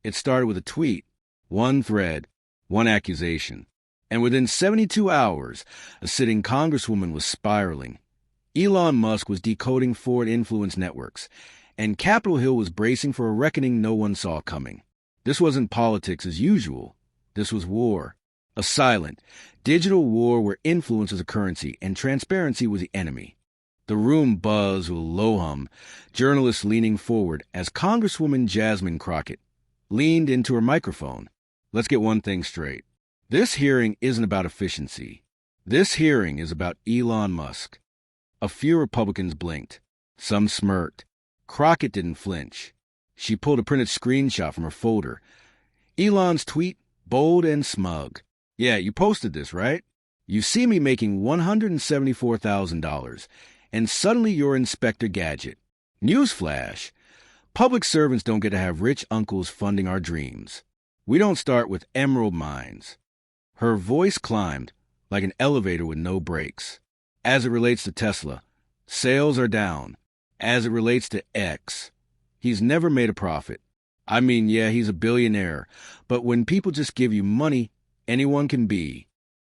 It started with a tweet, one thread, one accusation. And within 72 hours, a sitting congresswoman was spiraling. Elon Musk was decoding forward influence networks, and Capitol Hill was bracing for a reckoning no one saw coming. This wasn't politics as usual. This was war. A silent, digital war where influence was a currency and transparency was the enemy. The room buzzed with a low hum, journalists leaning forward as Congresswoman Jasmine Crockett leaned into her microphone. Let's get one thing straight. This hearing isn't about efficiency. This hearing is about Elon Musk. A few Republicans blinked. Some smirked. Crockett didn't flinch. She pulled a printed screenshot from her folder. Elon's tweet, bold and smug. Yeah, you posted this, right? You see me making $174,000, and suddenly you're Inspector Gadget. Newsflash. Public servants don't get to have rich uncles funding our dreams. We don't start with emerald mines. Her voice climbed like an elevator with no brakes. As it relates to Tesla, sales are down. As it relates to X, he's never made a profit. I mean, yeah, he's a billionaire, but when people just give you money, anyone can be.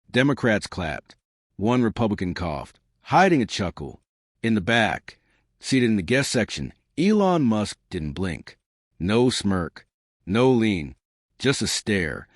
Democrats clapped. One Republican coughed, hiding a chuckle. In the back, seated in the guest section, Elon Musk didn't blink. No smirk, no lean, just a stare.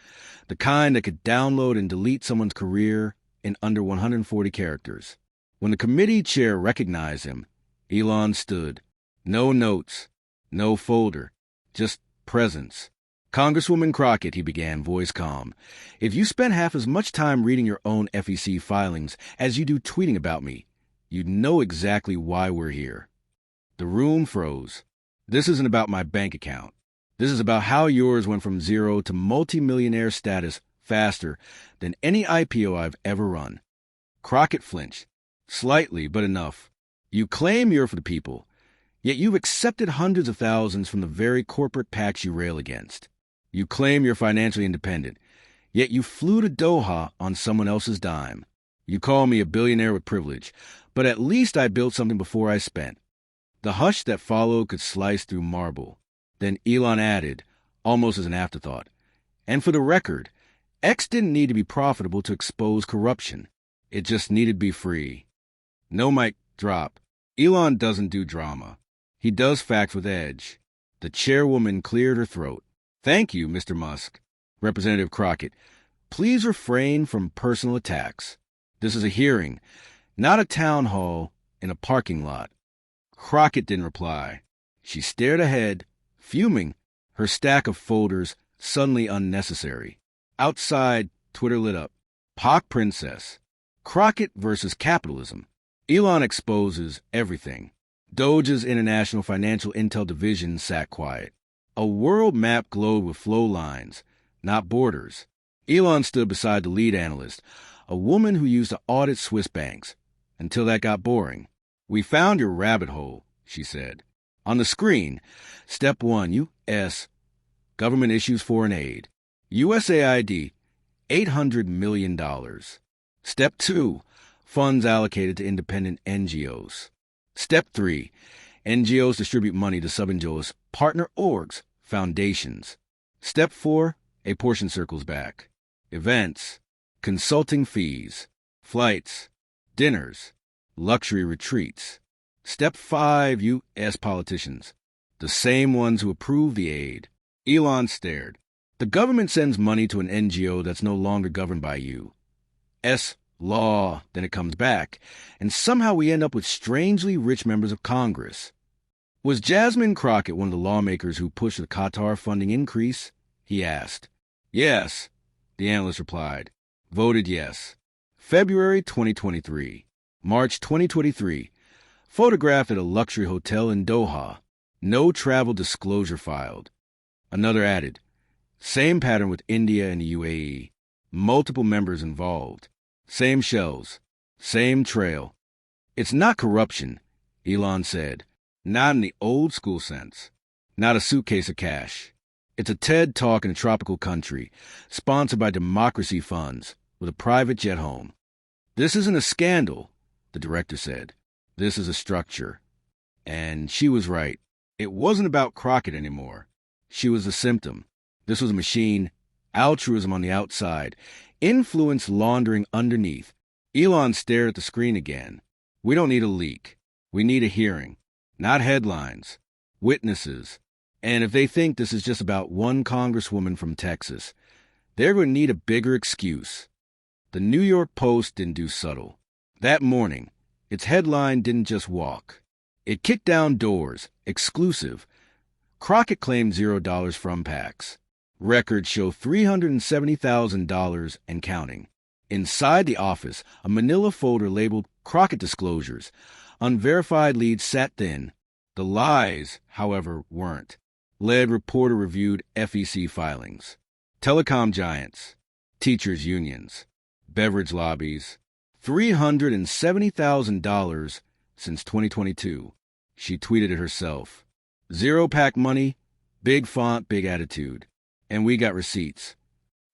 The kind that could download and delete someone's career in under 140 characters. When the committee chair recognized him, Elon stood. No notes, no folder, just presence. Congresswoman Crockett, he began, voice calm. If you spent half as much time reading your own FEC filings as you do tweeting about me, you'd know exactly why we're here. The room froze. This isn't about my bank account. This is about how yours went from zero to multimillionaire status faster than any IPO I've ever run. Crockett flinched. Slightly, but enough. You claim you're for the people, yet you've accepted hundreds of thousands from the very corporate PACs you rail against. You claim you're financially independent, yet you flew to Doha on someone else's dime. You call me a billionaire with privilege, but at least I built something before I spent. The hush that followed could slice through marble. Then Elon added, almost as an afterthought, and for the record, X didn't need to be profitable to expose corruption. It just needed to be free. No mic drop. Elon doesn't do drama. He does facts with edge. The chairwoman cleared her throat. Thank you, Mr. Musk. Representative Crockett, please refrain from personal attacks. This is a hearing, not a town hall in a parking lot. Crockett didn't reply. She stared ahead, fuming, her stack of folders suddenly unnecessary. Outside, Twitter lit up. POC Princess. Crockett versus capitalism. Elon exposes everything. Doge's International Financial Intel Division sat quiet. A world map glowed with flow lines, not borders. Elon stood beside the lead analyst, a woman who used to audit Swiss banks, until that got boring. We found your rabbit hole, she said. On the screen, Step 1, U.S. Government issues foreign aid. USAID, $800 million. Step 2, funds allocated to independent NGOs. Step 3, NGOs distribute money to sub-NGOs, partner orgs, foundations. Step 4, a portion circles back. Events, consulting fees, flights, dinners, luxury retreats. Step 5, U.S. politicians, the same ones who approve the aid. Elon stared. The government sends money to an NGO that's no longer governed by you. Law, then it comes back, and somehow we end up with strangely rich members of Congress. Was Jasmine Crockett one of the lawmakers who pushed the Qatar funding increase? He asked. Yes, the analyst replied. Voted yes. February 2023. March 2023. Photographed at a luxury hotel in Doha. No travel disclosure filed. Another added. Same pattern with India and the UAE. Multiple members involved. Same shells. Same trail. It's not corruption, Elon said. Not in the old school sense. Not a suitcase of cash. It's a TED Talk in a tropical country, sponsored by democracy funds, with a private jet home. This isn't a scandal, the director said. This is a structure. And she was right. It wasn't about Crockett anymore. She was a symptom. This was a machine, altruism on the outside, influence laundering underneath. Elon stared at the screen again. We don't need a leak. We need a hearing. Not headlines. Witnesses. And if they think this is just about one congresswoman from Texas, they're going to need a bigger excuse. The New York Post didn't do subtle. That morning, its headline didn't just walk. It kicked down doors, exclusive. Crockett claimed $0 from PACs. Records show $370,000 and counting. Inside the office, a manila folder labeled Crockett Disclosures. Unverified leads sat thin. The lies, however, weren't. Lead reporter reviewed FEC filings. Telecom giants, teachers' unions, beverage lobbies, $370,000 since 2022. She tweeted it herself. Zero PAC money, big font, big attitude. And we got receipts.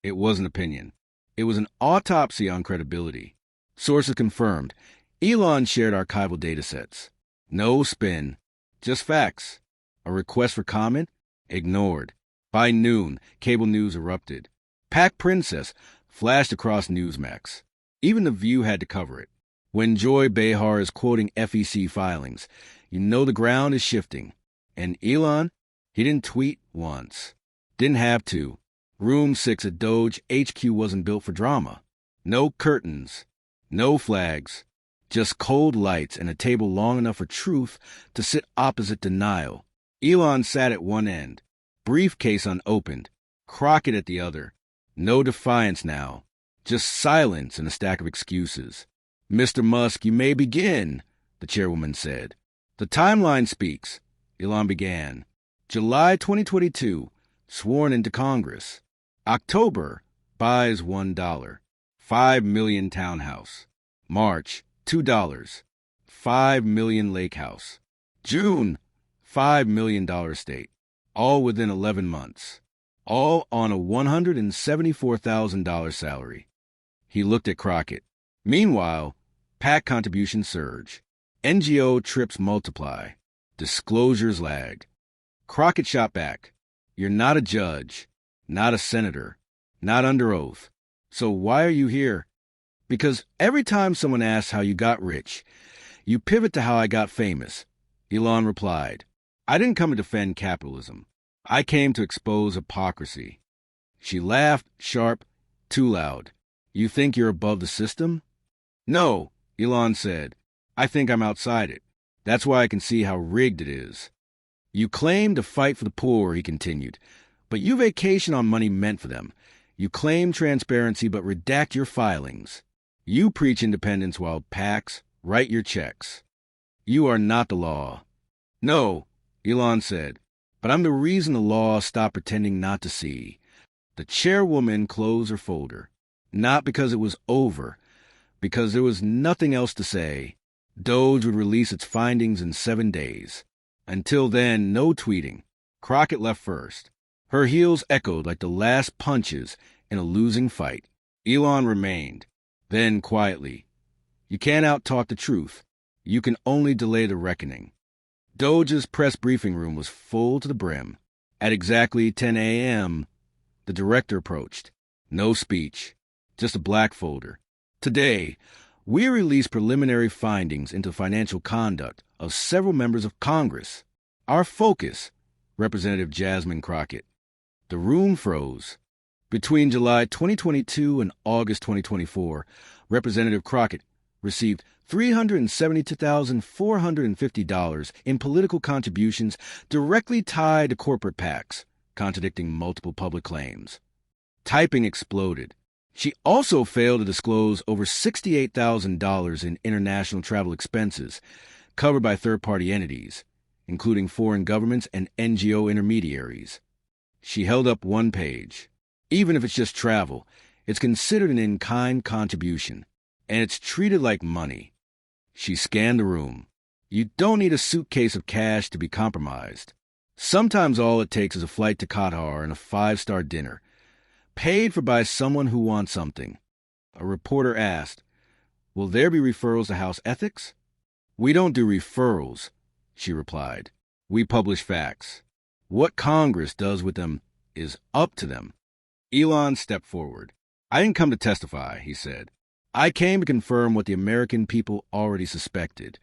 It wasn't opinion. It was an autopsy on credibility. Sources confirmed. Elon shared archival datasets. No spin, just facts. A request for comment? Ignored. By noon, cable news erupted. PAC Princess flashed across Newsmax. Even The View had to cover it. When Joy Behar is quoting FEC filings, you know the ground is shifting. And Elon, he didn't tweet once. Didn't have to. Room 6 at Doge HQ wasn't built for drama. No curtains. No flags. Just cold lights and a table long enough for truth to sit opposite denial. Elon sat at one end. Briefcase unopened. Crockett at the other. No defiance now. Just silence and a stack of excuses. Mr. Musk, you may begin, the chairwoman said. The timeline speaks. Elon began. July 2022. Sworn into Congress. October, buys $1. 5 million townhouse. March, $2. 5 million lake house. June, $5 million estate. All within 11 months. All on a $174,000 salary. He looked at Crockett. Meanwhile, PAC contributions surge. NGO trips multiply. Disclosures lag. Crockett shot back. You're not a judge, not a senator, not under oath. So why are you here? Because every time someone asks how you got rich, you pivot to how I got famous. Elon replied, I didn't come to defend capitalism. I came to expose hypocrisy. She laughed, sharp, too loud. You think you're above the system? No, Elon said. I think I'm outside it. That's why I can see how rigged it is. You claim to fight for the poor, he continued, but you vacation on money meant for them. You claim transparency but redact your filings. You preach independence while PACs write your checks. You are not the law. No, Elon said, but I'm the reason the law stopped pretending not to see. The chairwoman closed her folder, not because it was over, because there was nothing else to say. Doge would release its findings in 7 days. Until then, no tweeting. Crockett left first. Her heels echoed like the last punches in a losing fight. Elon remained. Then, quietly, you can't out-talk the truth. You can only delay the reckoning. Doge's press briefing room was full to the brim. At exactly 10 a.m., the director approached. No speech, just a black folder. Today, we release preliminary findings into financial conduct of several members of Congress. Our focus, Representative Jasmine Crockett. The room froze. Between July 2022 and August 2024, Representative Crockett received $372,450 in political contributions directly tied to corporate PACs, contradicting multiple public claims. Typing exploded. She also failed to disclose over $68,000 in international travel expenses covered by third-party entities, including foreign governments and NGO intermediaries. She held up one page. Even if it's just travel, it's considered an in-kind contribution, and it's treated like money. She scanned the room. You don't need a suitcase of cash to be compromised. Sometimes all it takes is a flight to Qatar and a 5-star dinner, paid for by someone who wants something. A reporter asked, will there be referrals to House Ethics? We don't do referrals, she replied. We publish facts. What Congress does with them is up to them. Elon stepped forward. I didn't come to testify, he said. I came to confirm what the American people already suspected.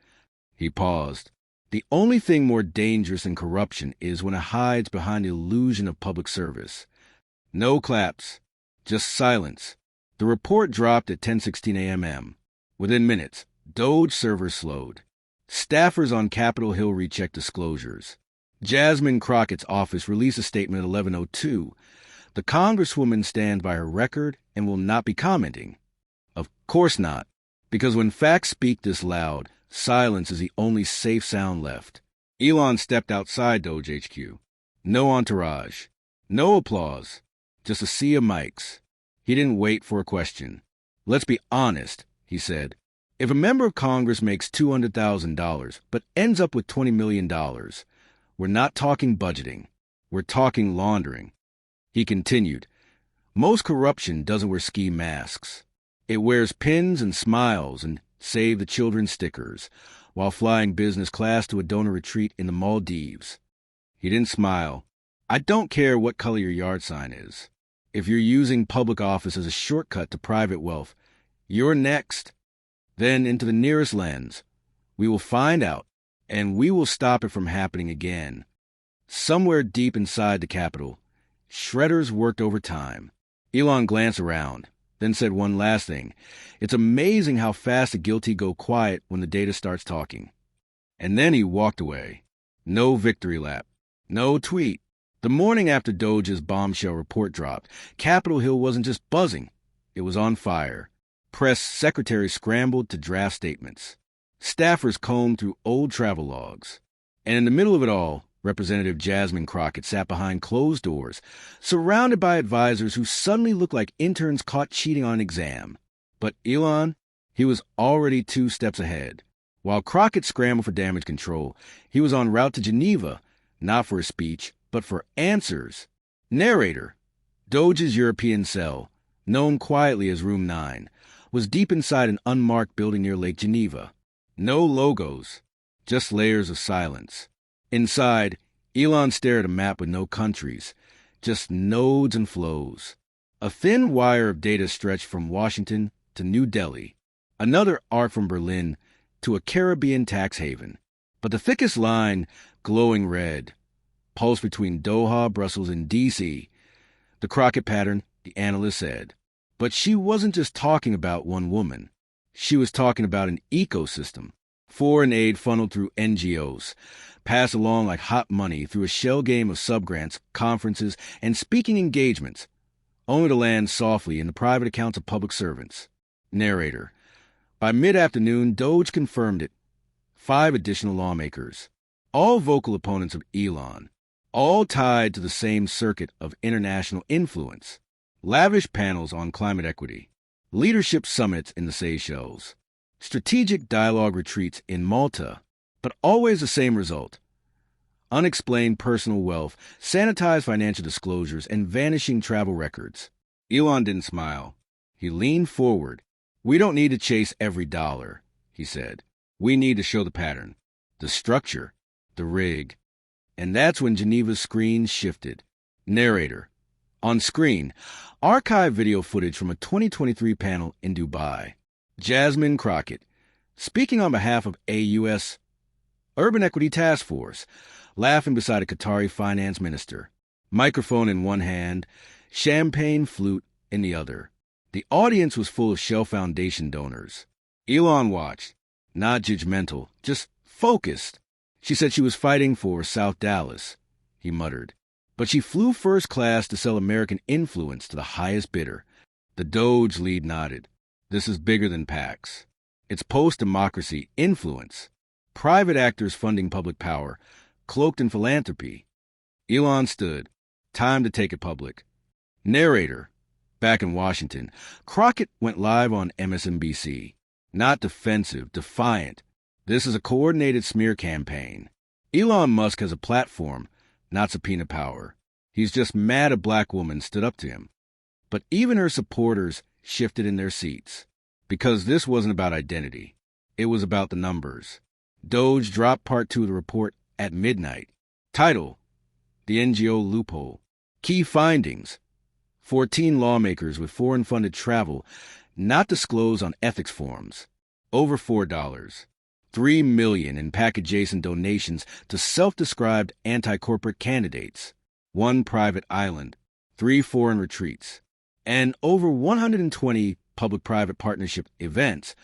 He paused. The only thing more dangerous than corruption is when it hides behind the illusion of public service. No claps, just silence. The report dropped at 10:16 a.m. Within minutes, Doge servers slowed. Staffers on Capitol Hill rechecked disclosures. Jasmine Crockett's office released a statement at 11:02. The Congresswoman stands by her record and will not be commenting. Of course not, because when facts speak this loud, silence is the only safe sound left. Elon stepped outside Doge HQ. No entourage, no applause, just a sea of mics. He didn't wait for a question. Let's be honest, he said. If a member of Congress makes $200,000 but ends up with $20 million, we're not talking budgeting. We're talking laundering. He continued, most corruption doesn't wear ski masks. It wears pins and smiles and save the children stickers while flying business class to a donor retreat in the Maldives. He didn't smile. I don't care what color your yard sign is. If you're using public office as a shortcut to private wealth, you're next. Then into the nearest lens. We will find out, and we will stop it from happening again. Somewhere deep inside the Capitol, shredders worked overtime. Elon glanced around, then said one last thing. It's amazing how fast the guilty go quiet when the data starts talking. And then he walked away. No victory lap. No tweet. The morning after Doge's bombshell report dropped, Capitol Hill wasn't just buzzing. It was on fire. Press secretaries scrambled to draft statements. Staffers combed through old travel logs. And in the middle of it all, Representative Jasmine Crockett sat behind closed doors, surrounded by advisors who suddenly looked like interns caught cheating on an exam. But Elon, he was already 2 steps ahead. While Crockett scrambled for damage control, he was en route to Geneva, not for a speech, but for answers. Narrator, Doge's European cell, known quietly as Room 9, was deep inside an unmarked building near Lake Geneva. No logos, just layers of silence. Inside, Elon stared at a map with no countries, just nodes and flows. A thin wire of data stretched from Washington to New Delhi, another arc from Berlin to a Caribbean tax haven. But the thickest line, glowing red, pulsed between Doha, Brussels, and D.C. The Crockett pattern, the analyst said. But she wasn't just talking about one woman. She was talking about an ecosystem. Foreign aid funneled through NGOs, passed along like hot money through a shell game of subgrants, conferences, and speaking engagements, only to land softly in the private accounts of public servants. Narrator. By mid-afternoon, Doge confirmed it. 5 additional lawmakers, all vocal opponents of Elon, all tied to the same circuit of international influence. Lavish panels on climate equity, leadership summits in the Seychelles, strategic dialogue retreats in Malta, but always the same result. Unexplained personal wealth, sanitized financial disclosures, and vanishing travel records. Elon didn't smile. He leaned forward. We don't need to chase every dollar, he said. We need to show the pattern, the structure, the rig. And that's when Geneva's screen shifted. Narrator. On screen, archive video footage from a 2023 panel in Dubai. Jasmine Crockett, speaking on behalf of AUS Urban Equity Task Force, laughing beside a Qatari finance minister. Microphone in one hand, champagne flute in the other. The audience was full of Shell Foundation donors. Elon watched, not judgmental, just focused. She said she was fighting for South Dallas, he muttered. But she flew first class to sell American influence to the highest bidder. The Doge lead nodded. This is bigger than PACs. It's post-democracy influence. Private actors funding public power, cloaked in philanthropy. Elon stood. Time to take it public. Narrator. Back in Washington, Crockett went live on MSNBC. Not defensive, defiant. This is a coordinated smear campaign. Elon Musk has a platform, not subpoena power. He's just mad a black woman stood up to him. But even her supporters shifted in their seats. Because this wasn't about identity. It was about the numbers. Doge dropped part 2 of the report at midnight. Title: The NGO Loophole. Key findings: 14 lawmakers with foreign-funded travel not disclosed on ethics forums. Over $4. $3 million in pack-adjacent donations to self-described anti-corporate candidates. 1 private island. 3 foreign retreats. And over 120 public-private partnership events,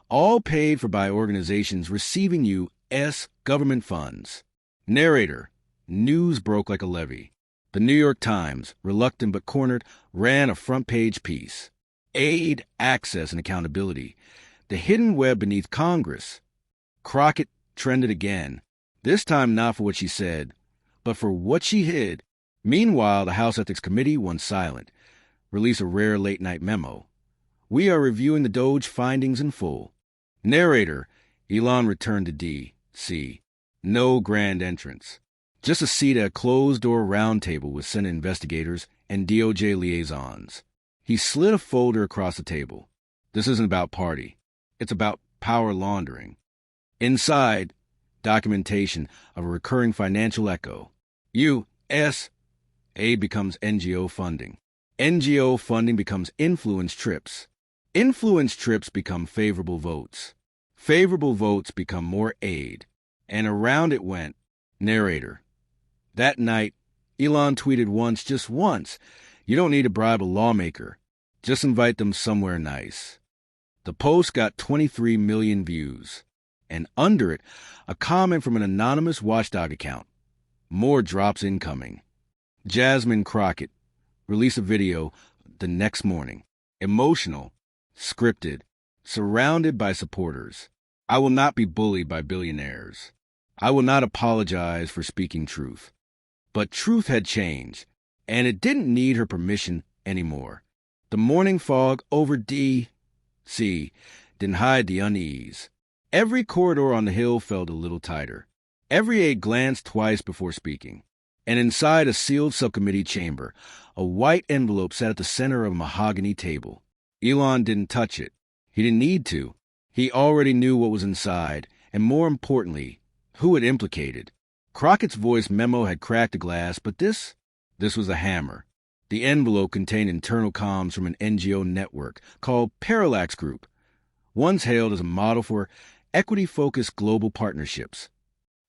all paid for by organizations receiving U.S. government funds. Narrator: news broke like a levee. The New York Times, reluctant but cornered, ran a front-page piece. Aid, access, and accountability. The hidden web beneath Congress. Crockett trended again, this time not for what she said, but for what she hid. Meanwhile, the House Ethics Committee went silent, released a rare late-night memo. We are reviewing the DOGE findings in full. Narrator: Elon returned to D.C. No grand entrance. Just a seat at a closed-door roundtable with Senate investigators and DOJ liaisons. He slid a folder across the table. This isn't about party. It's about power laundering. Inside, documentation of a recurring financial echo. U.S. aid becomes NGO funding. NGO funding becomes influence trips. Influence trips become favorable votes. Favorable votes become more aid. And around it went. Narrator: that night, Elon tweeted once, just once, "You don't need to bribe a lawmaker. Just invite them somewhere nice." The post got 23 million views. And under it, a comment from an anonymous watchdog account. More drops incoming. Jasmine Crockett released a video the next morning. Emotional, scripted, surrounded by supporters. I will not be bullied by billionaires. I will not apologize for speaking truth. But truth had changed, and it didn't need her permission anymore. The morning fog over D.C. didn't hide the unease. Every corridor on the Hill felt a little tighter. Every aide glanced twice before speaking. And inside a sealed subcommittee chamber, a white envelope sat at the center of a mahogany table. Elon didn't touch it. He didn't need to. He already knew what was inside, and more importantly, who it implicated. Crockett's voice memo had cracked the glass, but this was a hammer. The envelope contained internal comms from an NGO network called Parallax Group, once hailed as a model for equity-focused global partnerships.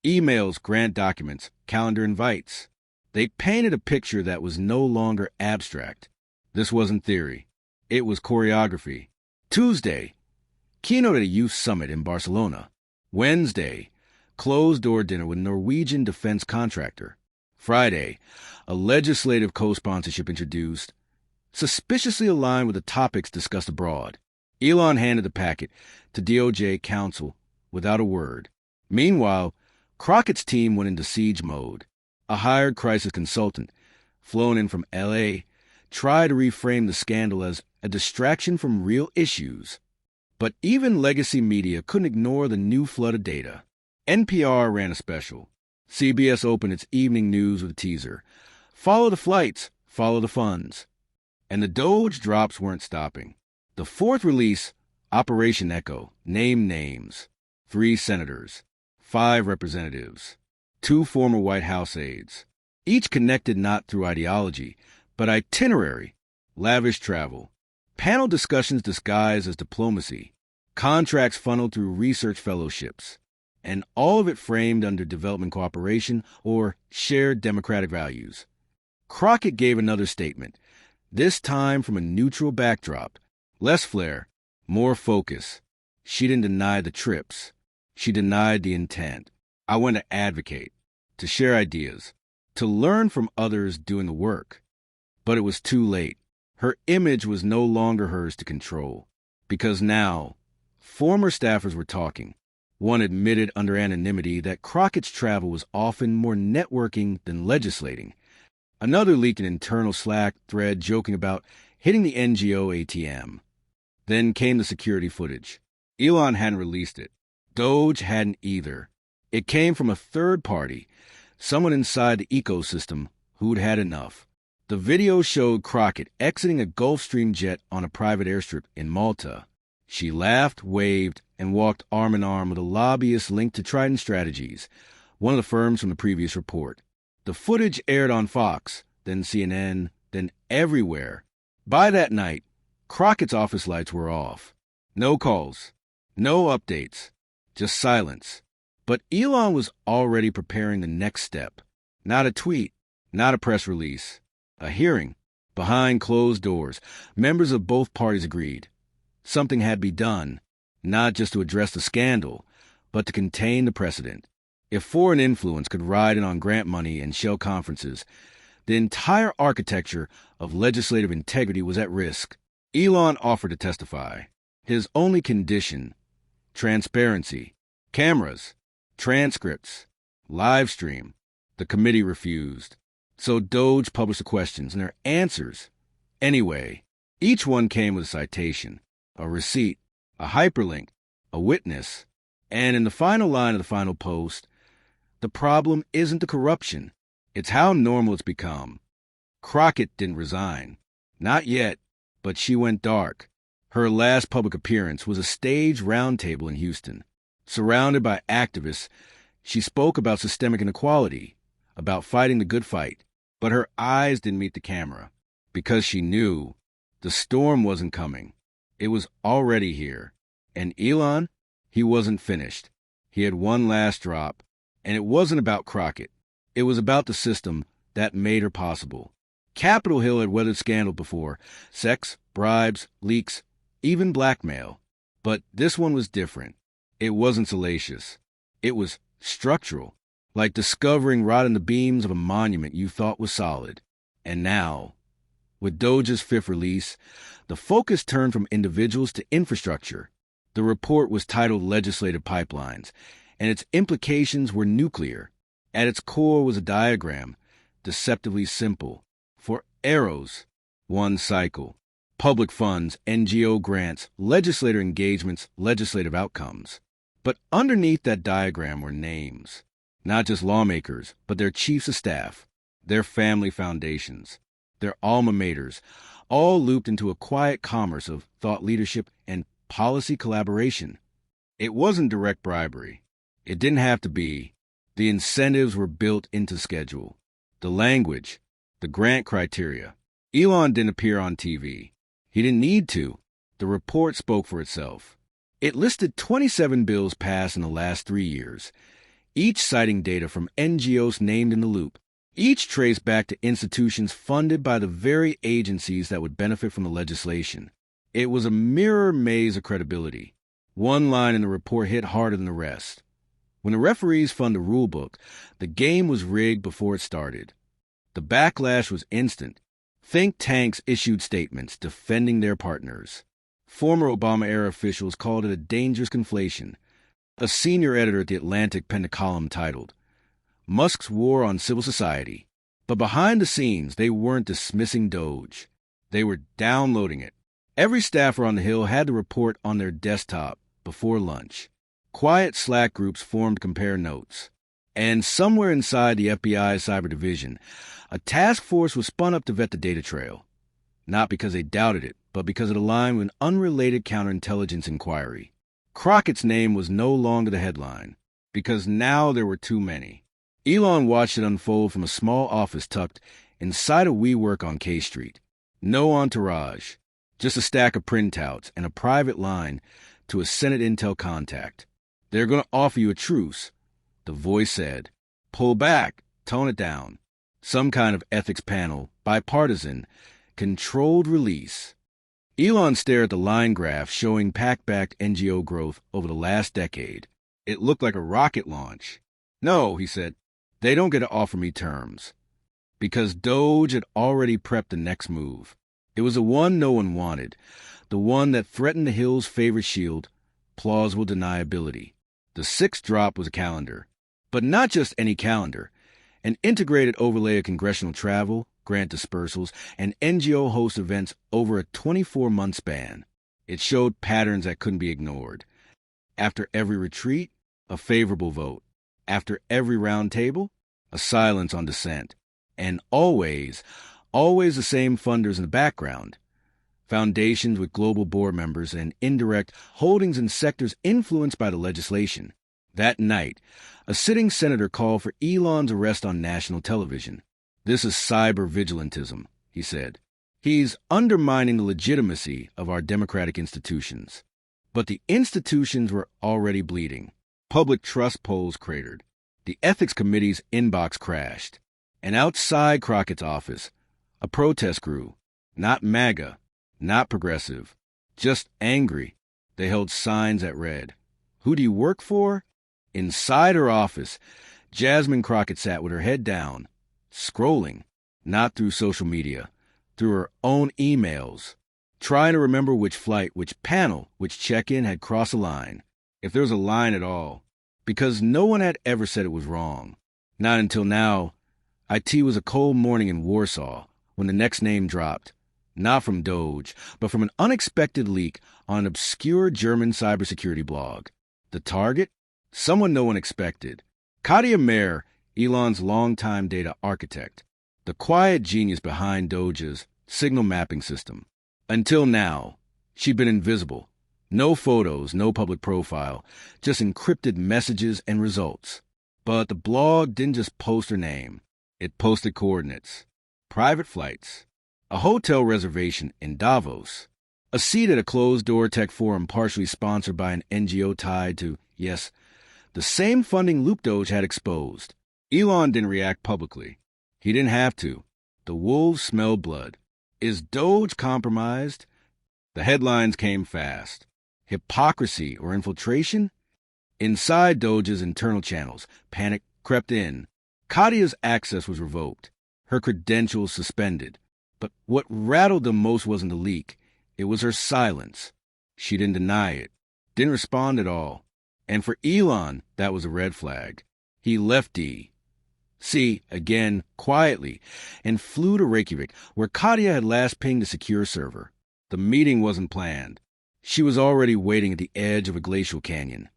Emails, grant documents, calendar invites. They painted a picture that was no longer abstract. This wasn't theory. It was choreography. Tuesday, keynote at a youth summit in Barcelona. Wednesday, closed-door dinner with Norwegian defense contractor. Friday, a legislative co-sponsorship introduced, suspiciously aligned with the topics discussed abroad. Elon handed the packet to DOJ counsel without a word. Meanwhile, Crockett's team went into siege mode. A hired crisis consultant, flown in from L.A., tried to reframe the scandal as a distraction from real issues. But even legacy media couldn't ignore the new flood of data. NPR ran a special. CBS opened its evening news with a teaser. Follow the flights, follow the funds. And the DOGE drops weren't stopping. The fourth release, Operation Echo, named names. 3 senators, 5 representatives, 2 former White House aides, each connected not through ideology, but itinerary, lavish travel, panel discussions disguised as diplomacy, contracts funneled through research fellowships, and all of it framed under development cooperation or shared democratic values. Crockett gave another statement, this time from a neutral backdrop. Less flair, more focus. She didn't deny the trips. She denied the intent. I went to advocate, to share ideas, to learn from others doing the work. But it was too late. Her image was no longer hers to control. Because now, former staffers were talking. One admitted under anonymity that Crockett's travel was often more networking than legislating. Another leaked an internal Slack thread joking about hitting the NGO ATM. Then came the security footage. Elon hadn't released it. DOGE hadn't either. It came from a third party, someone inside the ecosystem who'd had enough. The video showed Crockett exiting a Gulfstream jet on a private airstrip in Malta. She laughed, waved, and walked arm in arm with a lobbyist linked to Trident Strategies, one of the firms from the previous report. The footage aired on Fox, then CNN, then everywhere. By that night, Crockett's office lights were off. No calls, no updates, just silence. But Elon was already preparing the next step. Not a tweet, not a press release. A hearing. Behind closed doors, members of both parties agreed. Something had to be done, not just to address the scandal, but to contain the precedent. If foreign influence could ride in on grant money and shell conferences, the entire architecture of legislative integrity was at risk. Elon offered to testify. His only condition: transparency, cameras, transcripts, live stream. The committee refused. So Doge published the questions and their answers. Anyway, each one came with a citation, a receipt, a hyperlink, a witness. And in the final line of the final post, the problem isn't the corruption. It's how normal it's become. Crockett didn't resign. Not yet, but she went dark. Her last public appearance was a staged roundtable in Houston. Surrounded by activists, she spoke about systemic inequality, about fighting the good fight. But her eyes didn't meet the camera, because she knew the storm wasn't coming. It was already here. And Elon, he wasn't finished. He had one last drop, and it wasn't about Crockett. It was about the system that made her possible. Capitol Hill had weathered scandal before: sex, bribes, leaks, even blackmail. But this one was different. It wasn't salacious. It was structural. Like discovering rot in the beams of a monument you thought was solid. And now, with Doge's fifth release, the focus turned from individuals to infrastructure. The report was titled Legislative Pipelines, and its implications were nuclear. At its core was a diagram, deceptively simple. For arrows, one cycle. Public funds, NGO grants, legislator engagements, legislative outcomes. But underneath that diagram were names. Not just lawmakers, but their chiefs of staff, their family foundations, their alma maters, all looped into a quiet commerce of thought leadership and policy collaboration. It wasn't direct bribery. It didn't have to be. The incentives were built into schedule. The language, the grant criteria. Elon didn't appear on TV. He didn't need to. The report spoke for itself. It listed 27 bills passed in the last 3 years, each citing data from NGOs named in the loop, each traced back to institutions funded by the very agencies that would benefit from the legislation. It was a mirror maze of credibility. One line in the report hit harder than the rest. When the referees fund a rulebook, the game was rigged before it started. The backlash was instant. Think tanks issued statements defending their partners. Former Obama-era officials called it a dangerous conflation. A senior editor at The Atlantic penned a column titled, "Musk's War on Civil Society." But behind the scenes, they weren't dismissing Doge. They were downloading it. Every staffer on the Hill had the report on their desktop before lunch. Quiet Slack groups formed to compare notes. And somewhere inside the FBI's cyber division, a task force was spun up to vet the data trail. Not because they doubted it, but because it aligned with an unrelated counterintelligence inquiry. Crockett's name was no longer the headline, because now there were too many. Elon watched it unfold from a small office tucked inside a WeWork on K Street. No entourage, just a stack of printouts and a private line to a Senate Intel contact. "They're going to offer you a truce," the voice said. "Pull back, tone it down." Some kind of ethics panel, bipartisan, controlled release. Elon stared at the line graph showing PAC-backed NGO growth over the last decade. It looked like a rocket launch. "No," he said, "they don't get to offer me terms." Because Doge had already prepped the next move. It was the one no one wanted, the one that threatened the Hill's favorite shield, plausible deniability. The sixth drop was a calendar. But not just any calendar. An integrated overlay of congressional travel, grant dispersals, and NGO host events over a 24-month span. It showed patterns that couldn't be ignored. After every retreat, a favorable vote. After every round table, a silence on dissent. And always the same funders in the background. Foundations with global board members and indirect holdings in sectors influenced by the legislation. That night, a sitting senator called for Elon's arrest on national television. This is cyber vigilantism, he said. He's undermining the legitimacy of our democratic institutions. But the institutions were already bleeding. Public trust polls cratered. The ethics committee's inbox crashed. And outside Crockett's office, a protest grew. Not MAGA, not progressive, just angry. They held signs that read, "Who do you work for?" Inside her office, Jasmine Crockett sat with her head down, scrolling, not through social media, through her own emails, trying to remember which flight, which panel, which check-in had crossed a line, if there was a line at all, because no one had ever said it was wrong. Not until now. IT was a cold morning in Warsaw when the next name dropped, not from Doge, but from an unexpected leak on an obscure German cybersecurity blog. The target? Someone no one expected. Katia Mayer, Elon's longtime data architect, the quiet genius behind Doge's signal mapping system. Until now, she'd been invisible. No photos, no public profile, just encrypted messages and results. But the blog didn't just post her name. It posted coordinates, private flights, a hotel reservation in Davos, a seat at a closed-door tech forum partially sponsored by an NGO tied to, yes, the same funding loop Doge had exposed. Elon didn't react publicly. He didn't have to. The wolves smelled blood. Is Doge compromised? The headlines came fast. Hypocrisy or infiltration? Inside Doge's internal channels, panic crept in. Katia's access was revoked, her credentials suspended. But what rattled them most wasn't the leak. It was her silence. She didn't deny it, didn't respond at all. And for Elon, that was a red flag. He left D.C. again, quietly, and flew to Reykjavik, where Katia had last pinged a secure server. The meeting wasn't planned. She was already waiting at the edge of a glacial canyon,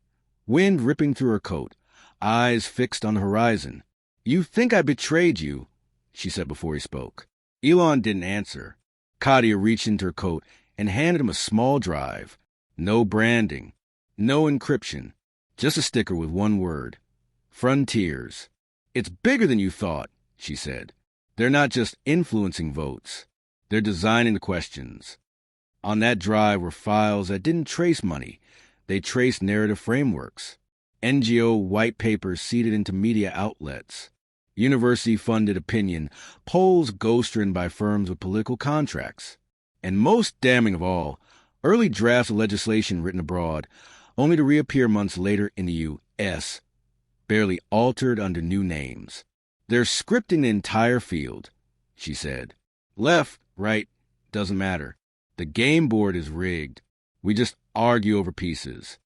wind ripping through her coat, eyes fixed on the horizon. "You think I betrayed you," she said before he spoke. Elon didn't answer. Katia reached into her coat and handed him a small drive. No branding, no encryption, just a sticker with one word: Frontiers. "It's bigger than you thought," she said. "They're not just influencing votes. They're designing the questions." On that drive were files that didn't trace money. They traced narrative frameworks, NGO white papers seeded into media outlets, university-funded opinion, polls ghost-written by firms with political contracts, and most damning of all, early drafts of legislation written abroad, only to reappear months later in the U.S., barely altered under new names. "They're scripting the entire field," she said. "Left, right, doesn't matter. The game board is rigged. We just argue over pieces."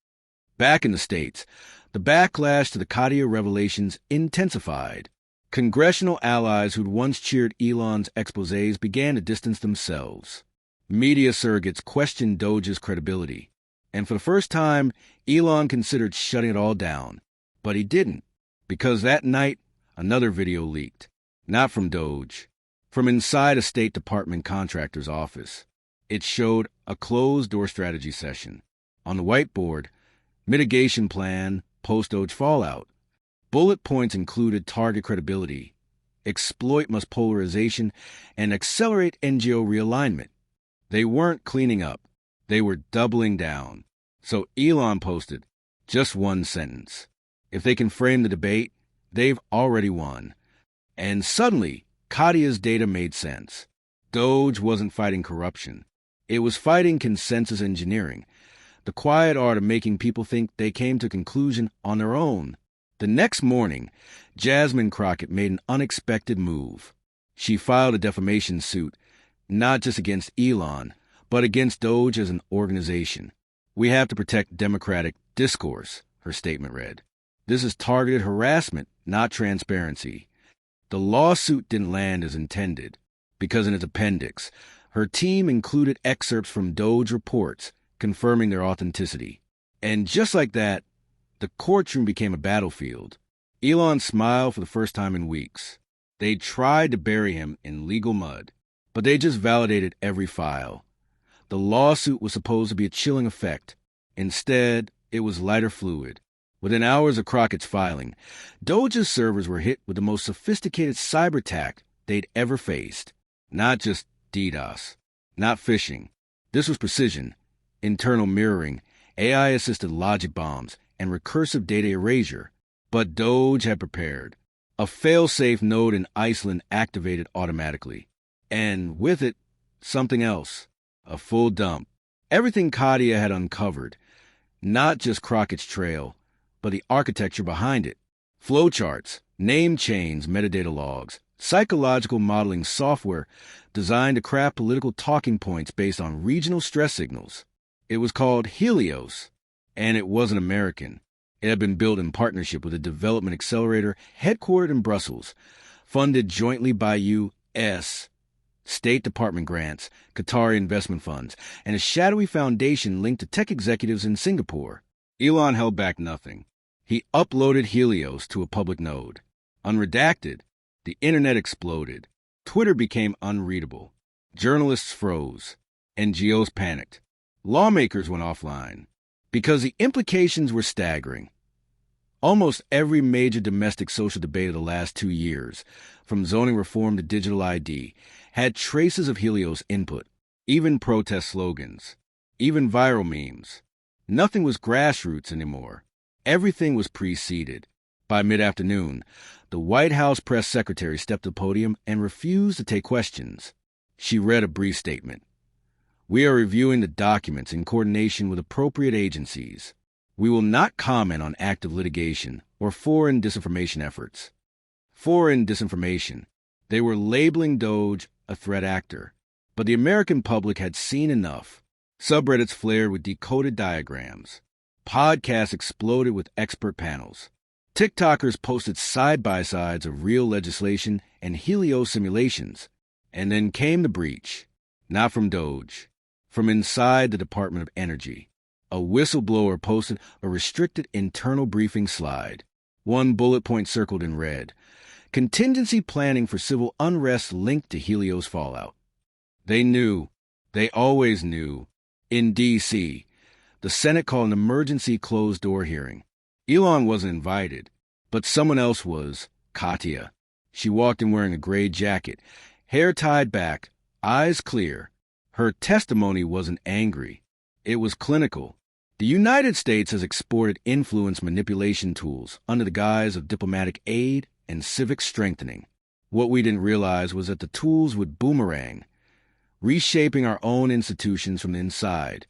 Back in the States, the backlash to the Katia revelations intensified. Congressional allies who'd once cheered Elon's exposés began to distance themselves. Media surrogates questioned Doge's credibility. And for the first time, Elon considered shutting it all down. But he didn't, because that night, another video leaked. Not from Doge, from inside a State Department contractor's office. It showed a closed-door strategy session. On the whiteboard, mitigation plan, post-Doge fallout. Bullet points included target credibility, exploit Musk polarization, and accelerate NGO realignment. They weren't cleaning up. They were doubling down. So Elon posted just one sentence: "If they can frame the debate, they've already won." And suddenly, Katia's data made sense. Doge wasn't fighting corruption. It was fighting consensus engineering, the quiet art of making people think they came to a conclusion on their own. The next morning, Jasmine Crockett made an unexpected move. She filed a defamation suit, not just against Elon, but against Doge as an organization. "We have to protect democratic discourse," her statement read. "This is targeted harassment, not transparency." The lawsuit didn't land as intended, because in its appendix, her team included excerpts from Doge reports confirming their authenticity. And just like that, the courtroom became a battlefield. Elon smiled for the first time in weeks. They tried to bury him in legal mud, but they just validated every file. The lawsuit was supposed to be a chilling effect. Instead, it was lighter fluid. Within hours of Crockett's filing, Doge's servers were hit with the most sophisticated cyber attack they'd ever faced. Not just DDoS, not phishing. This was precision, internal mirroring, AI-assisted logic bombs, and recursive data erasure. But Doge had prepared. A fail-safe node in Iceland activated automatically. And with it, something else. A full dump. Everything Katia had uncovered. Not just Crockett's trail, but the architecture behind it. Flowcharts, name chains, metadata logs, psychological modeling software designed to craft political talking points based on regional stress signals. It was called Helios, and it wasn't American. It had been built in partnership with a development accelerator headquartered in Brussels, funded jointly by U.S. State Department grants, Qatari investment funds, and a shadowy foundation linked to tech executives in Singapore. Elon held back nothing. He uploaded Helios to a public node. Unredacted, the internet exploded. Twitter became unreadable. Journalists froze. NGOs panicked. Lawmakers went offline. Because the implications were staggering. Almost every major domestic social debate of the last 2 years, from zoning reform to digital ID, had traces of Helios input, even protest slogans, even viral memes. Nothing was grassroots anymore. Everything was preceded. By mid-afternoon, the White House press secretary stepped to the podium and refused to take questions. She read a brief statement. "We are reviewing the documents in coordination with appropriate agencies. We will not comment on active litigation or foreign disinformation efforts." Foreign disinformation. They were labeling Doge a threat actor. But the American public had seen enough. Subreddits flared with decoded diagrams. Podcasts exploded with expert panels. TikTokers posted side-by-sides of real legislation and Helios simulations. And then came the breach. Not from Doge. From inside the Department of Energy. A whistleblower posted a restricted internal briefing slide. One bullet point circled in red. Contingency planning for civil unrest linked to Helios fallout. They knew. They always knew. In D.C., the Senate called an emergency closed-door hearing. Elon wasn't invited, but someone else was, Katia. She walked in wearing a gray jacket, hair tied back, eyes clear. Her testimony wasn't angry. It was clinical. The United States has exported influence manipulation tools under the guise of diplomatic aid and civic strengthening. What we didn't realize was that the tools would boomerang, reshaping our own institutions from the inside.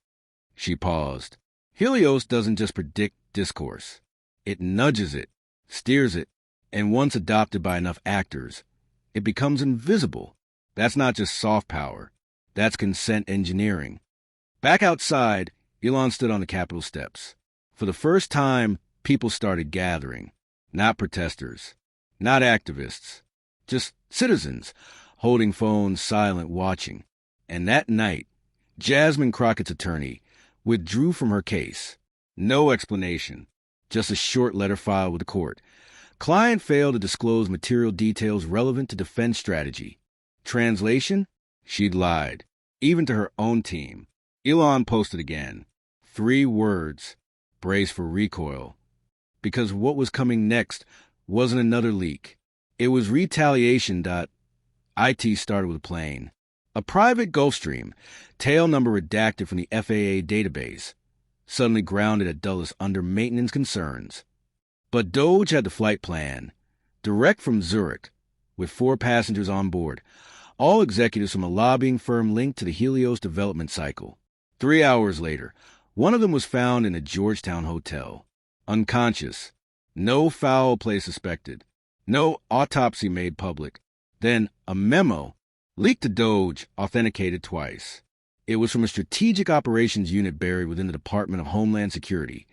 She paused. Helios doesn't just predict discourse. It nudges it, steers it, and once adopted by enough actors, it becomes invisible. That's not just soft power. That's consent engineering. Back outside, Elon stood on the Capitol steps. For the first time, people started gathering. Not protesters. Not activists. Just citizens, holding phones, silent, watching. And that night, Jasmine Crockett's attorney withdrew from her case. No explanation. Just a short letter filed with the court. Client failed to disclose material details relevant to defense strategy. Translation? She'd lied. Even to her own team. Elon posted again. 3 words. Brace for recoil. Because what was coming next wasn't another leak. It was retaliation. IT started with a plane. A private Gulfstream, tail number redacted from the FAA database, suddenly grounded at Dulles under maintenance concerns. But Doge had the flight plan, direct from Zurich, with 4 passengers on board, all executives from a lobbying firm linked to the Helios development cycle. 3 hours later, one of them was found in a Georgetown hotel, unconscious, no foul play suspected, no autopsy made public. Then a memo, leaked to Doge, authenticated twice. It was from a strategic operations unit buried within the Department of Homeland Security,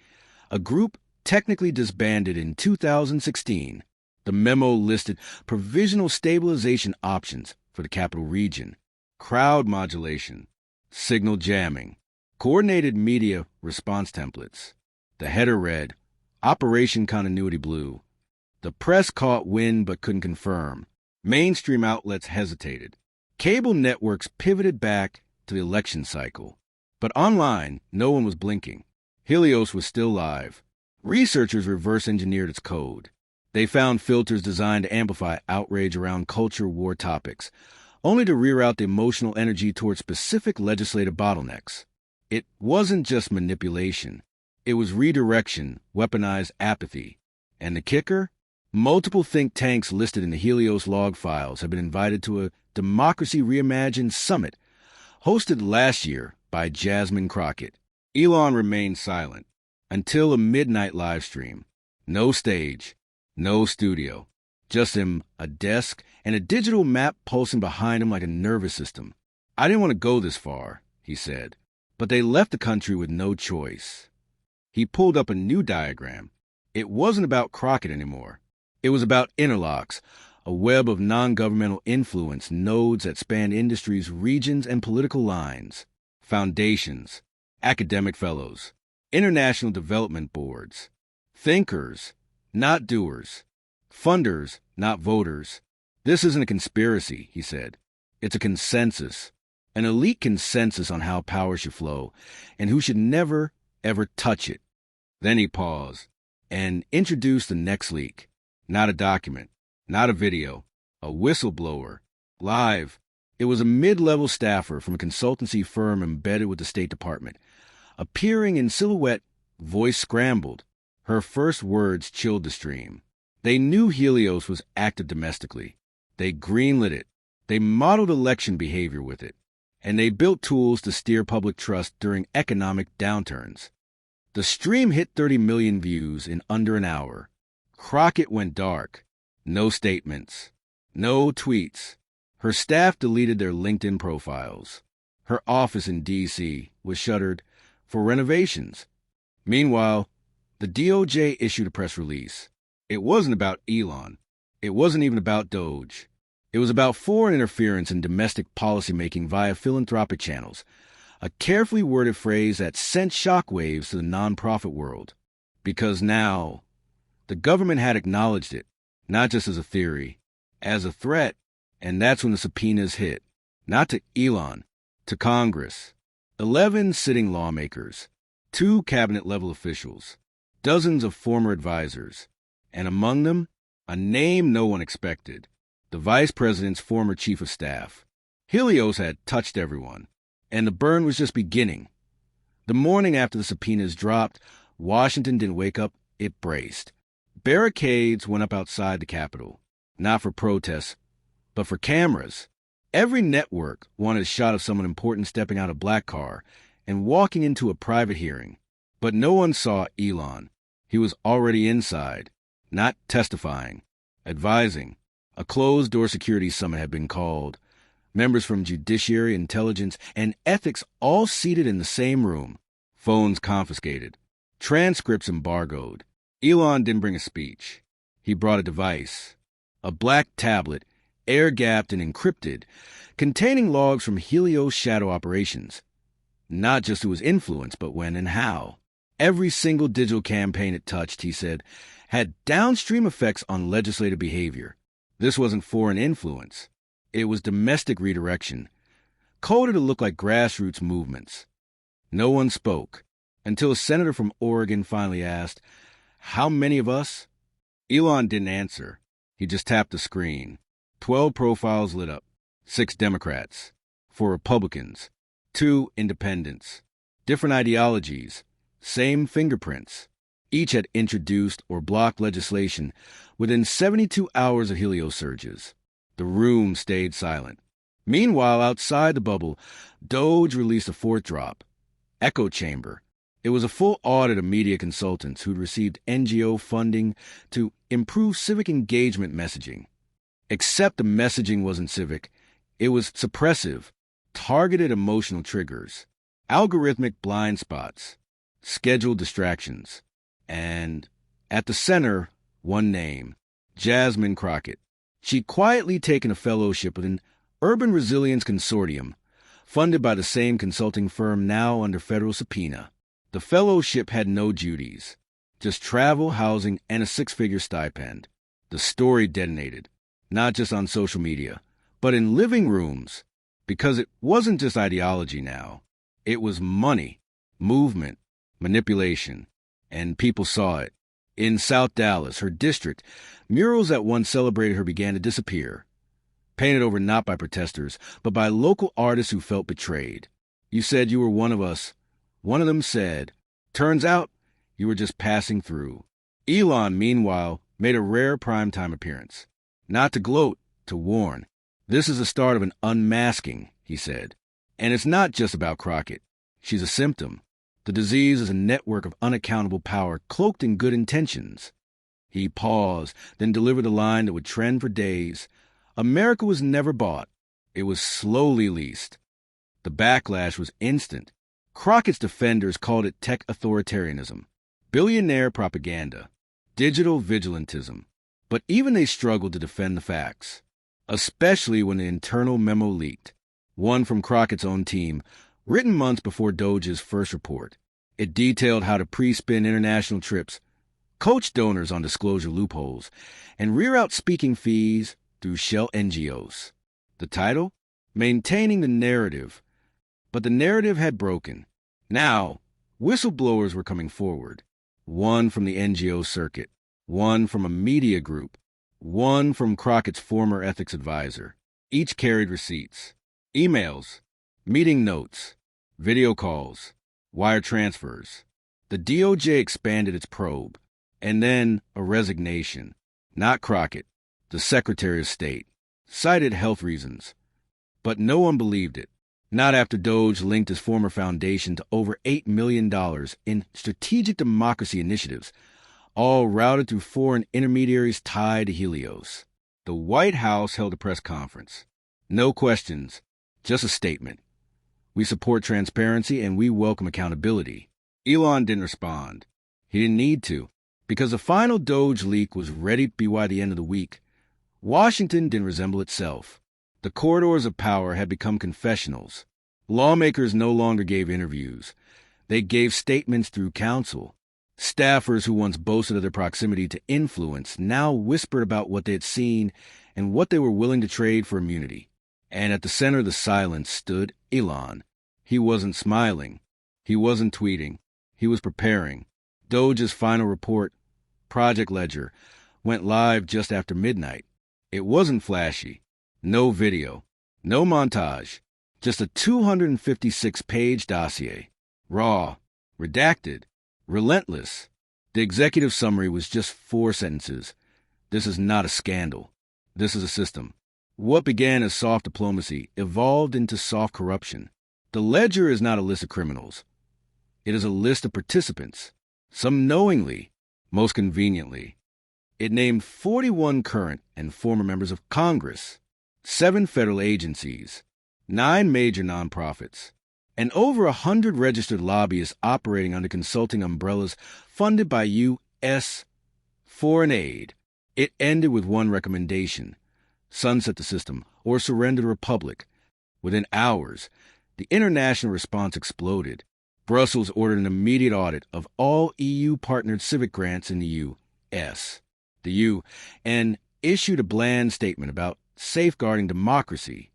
a group technically disbanded in 2016. The memo listed provisional stabilization options for the capital region, crowd modulation, signal jamming, coordinated media response templates. The header read, Operation Continuity Blue. The press caught wind but couldn't confirm. Mainstream outlets hesitated. Cable networks pivoted back to the election cycle. But online, no one was blinking. Helios was still live. Researchers reverse engineered its code. They found filters designed to amplify outrage around culture war topics, only to reroute the emotional energy towards specific legislative bottlenecks. It wasn't just manipulation. It was redirection, weaponized apathy. And the kicker? Multiple think tanks listed in the Helios log files have been invited to a Democracy Reimagined summit hosted last year by Jasmine Crockett. Elon remained silent until a midnight live stream. No stage, no studio, just him, a desk, and a digital map pulsing behind him like a nervous system. I didn't want to go this far, he said, but they left the country with no choice. He pulled up a new diagram. It wasn't about Crockett anymore. It was about interlocks, a web of non-governmental influence nodes that spanned industries, regions, and political lines, foundations, academic fellows, international development boards, thinkers, not doers, funders, not voters. This isn't a conspiracy, he said. It's a consensus, an elite consensus on how power should flow and who should never, ever touch it. Then he paused and introduced the next leak. Not a document, not a video, a whistleblower, live. It was a mid-level staffer from a consultancy firm embedded with the State Department. Appearing in silhouette, voice scrambled. Her first words chilled the stream. They knew Helios was active domestically. They greenlit it. They modeled election behavior with it. And they built tools to steer public trust during economic downturns. The stream hit 30 million views in under an hour. Crockett went dark. No statements. No tweets. Her staff deleted their LinkedIn profiles. Her office in D.C. was shuttered for renovations. Meanwhile, the DOJ issued a press release. It wasn't about Elon. It wasn't even about Doge. It was about foreign interference in domestic policymaking via philanthropic channels, a carefully worded phrase that sent shockwaves to the nonprofit world. Because now, the government had acknowledged it, not just as a theory, as a threat, and that's when the subpoenas hit. Not to Elon, to Congress. 11 sitting lawmakers, 2 cabinet-level officials, dozens of former advisors, and among them, a name no one expected, the vice president's former chief of staff. Helios had touched everyone, and the burn was just beginning. The morning after the subpoenas dropped, Washington didn't wake up, it braced. Barricades went up outside the Capitol, not for protests, but for cameras. Every network wanted a shot of someone important stepping out of a black car and walking into a private hearing. But no one saw Elon. He was already inside, not testifying, advising. A closed-door security summit had been called. Members from judiciary, intelligence, and ethics all seated in the same room. Phones confiscated. Transcripts embargoed. Elon didn't bring a speech. He brought a device. A black tablet, air-gapped and encrypted, containing logs from Helios shadow operations. Not just who was influenced, but when and how. Every single digital campaign it touched, he said, had downstream effects on legislative behavior. This wasn't foreign influence. It was domestic redirection, coded to look like grassroots movements. No one spoke, until a senator from Oregon finally asked, "How many of us?" Elon didn't answer. He just tapped the screen. 12 profiles lit up. 6 Democrats. 4 Republicans. 2 independents. Different ideologies. Same fingerprints. Each had introduced or blocked legislation within 72 hours of Helios surges. The room stayed silent. Meanwhile, outside the bubble, Doge released a 4th drop. Echo Chamber. It was a full audit of media consultants who'd received NGO funding to improve civic engagement messaging. Except the messaging wasn't civic. It was suppressive, targeted emotional triggers, algorithmic blind spots, scheduled distractions. And at the center, one name, Jasmine Crockett. She'd quietly taken a fellowship with an Urban Resilience Consortium, funded by the same consulting firm now under federal subpoena. The fellowship had no duties, just travel, housing, and a 6-figure stipend. The story detonated, not just on social media, but in living rooms, because it wasn't just ideology now. It was money, movement, manipulation, and people saw it. In South Dallas, her district, murals that once celebrated her began to disappear, painted over not by protesters, but by local artists who felt betrayed. You said you were one of us. One of them said, turns out you were just passing through. Elon, meanwhile, made a rare primetime appearance. Not to gloat, to warn. This is the start of an unmasking, he said. And it's not just about Crockett. She's a symptom. The disease is a network of unaccountable power cloaked in good intentions. He paused, then delivered a line that would trend for days. America was never bought. It was slowly leased. The backlash was instant. Crockett's defenders called it tech authoritarianism, billionaire propaganda, digital vigilantism. But even they struggled to defend the facts, especially when the internal memo leaked, one from Crockett's own team, written months before Doge's first report. It detailed how to pre-spin international trips, coach donors on disclosure loopholes, and rear out speaking fees through shell NGOs. The title? Maintaining the Narrative. But the narrative had broken. Now, whistleblowers were coming forward. One from the NGO circuit, one from a media group, one from Crockett's former ethics advisor. Each carried receipts, emails, meeting notes, video calls, wire transfers. The DOJ expanded its probe, and then a resignation. Not Crockett, the Secretary of State, cited health reasons. But no one believed it. Not after Doge linked his former foundation to over $8 million in strategic democracy initiatives, all routed through foreign intermediaries tied to Helios. The White House held a press conference. No questions, just a statement. We support transparency and we welcome accountability. Elon didn't respond. He didn't need to, because the final Doge leak was ready to be by the end of the week. Washington didn't resemble itself. The corridors of power had become confessionals. Lawmakers no longer gave interviews. They gave statements through counsel. Staffers who once boasted of their proximity to influence now whispered about what they had seen and what they were willing to trade for immunity. And at the center of the silence stood Elon. He wasn't smiling. He wasn't tweeting. He was preparing. Doge's final report, Project Ledger, went live just after midnight. It wasn't flashy. No video. No montage. Just a 256-page dossier. Raw. Redacted. Relentless. The executive summary was just 4 sentences. This is not a scandal. This is a system. What began as soft diplomacy evolved into soft corruption. The ledger is not a list of criminals. It is a list of participants, some knowingly, most conveniently. It named 41 current and former members of Congress, 7 federal agencies, 9 major nonprofits, and over 100 registered lobbyists operating under consulting umbrellas funded by U.S. foreign aid. It ended with one recommendation: sunset the system or surrender the republic. Within hours, the international response exploded. Brussels ordered an immediate audit of all EU-partnered civic grants in the U.S. The UN issued a bland statement about safeguarding democracy,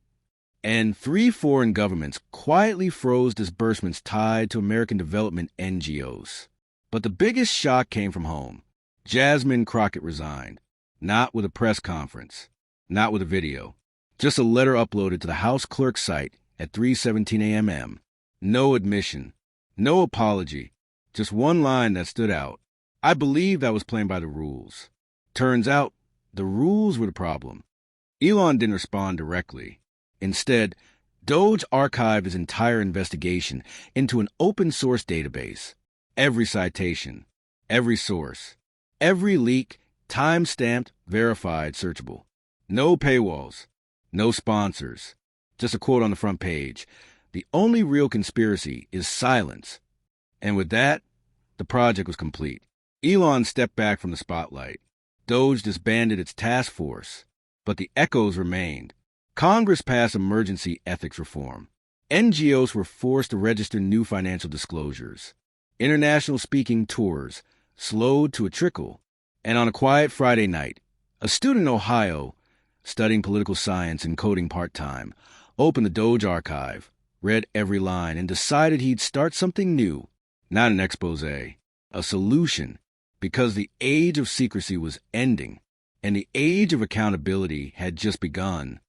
and 3 foreign governments quietly froze disbursements tied to American development NGOs. But the biggest shock came from home. Jasmine Crockett resigned, not with a press conference, not with a video, just a letter uploaded to the House clerk's site at 3:17 a.m. No admission, no apology, just one line that stood out. I believed I was playing by the rules. Turns out, the rules were the problem. Elon didn't respond directly. Instead, Doge archived his entire investigation into an open-source database. Every citation, every source, every leak, time-stamped, verified, searchable. No paywalls, no sponsors, just a quote on the front page. The only real conspiracy is silence. And with that, the project was complete. Elon stepped back from the spotlight. Doge disbanded its task force, but the echoes remained. Congress passed emergency ethics reform. NGOs were forced to register new financial disclosures. International speaking tours slowed to a trickle. And on a quiet Friday night, a student in Ohio, studying political science and coding part-time, opened the Doge archive, read every line, and decided he'd start something new. Not an expose, a solution. because the age of secrecy was ending and the age of accountability had just begun.